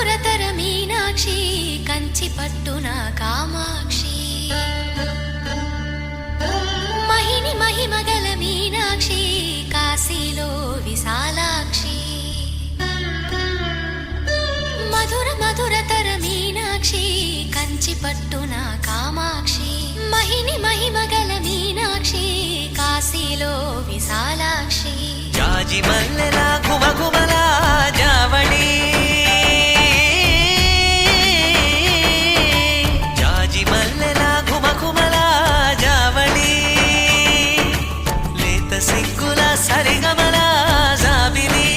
మధురతర మీనాక్షి కంచి పట్టున కామాక్షి మహిని మహిమగల మీనాక్షి కాశీలో విశాలాక్షి మధుర మధురతర మీనాక్షి కంచి పట్టున కామాక్షి మహిని మహిమగల మీనాక్షి కాశీలో విశాలాక్షి జాజి మల్లెలా గుమగుమలా జావళి జాజి మల్లెలా గుమగుమలా జావళి లేత సిగ్గుల సరిగమల జాబిలి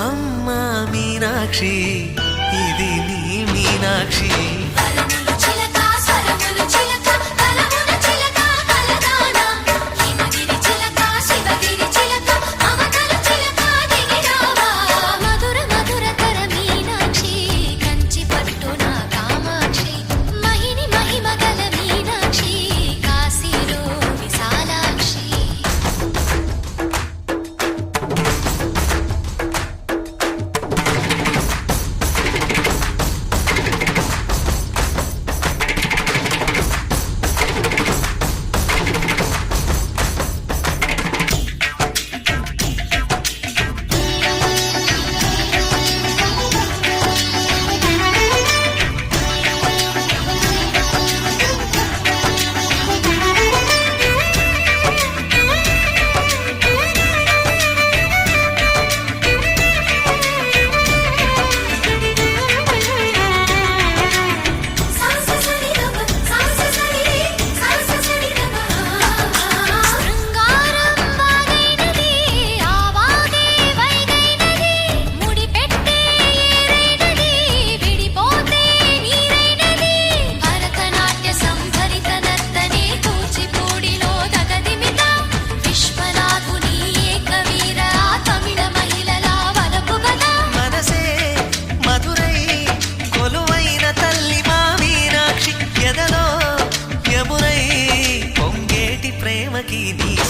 అమ్మ మీనాక్షి ఇది నీ మీనాక్షి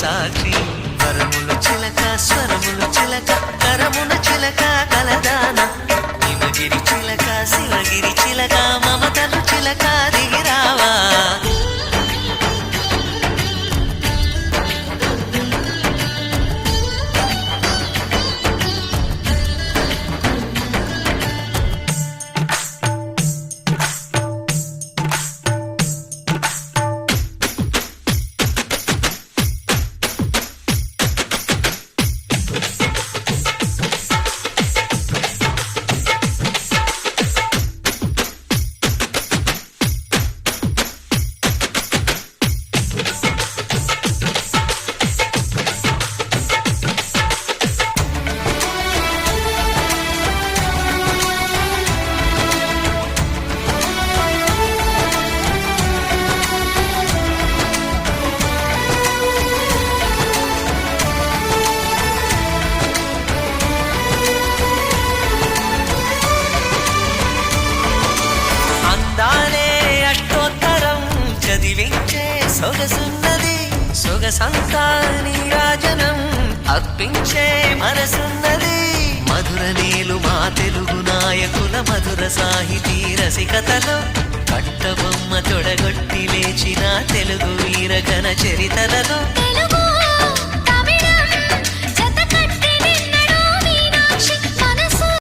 సాక్షి వరములు చిలక స్వరములు చిలక కరమున చిలక కలదాన హిమగిరి చిలక శివగిరి చిలక మమతలు చిలక దిగిరావా సొగసున్నది సొగసంతా నీరాజనం అర్పించే మనసున్నది మధుర నీలు మా తెలుగు నాయకుల మధుర సాహితీ రసికతలో కట్టబొమ్మ తొడగొట్టి లేచిన తెలుగు వీరగణ చరితల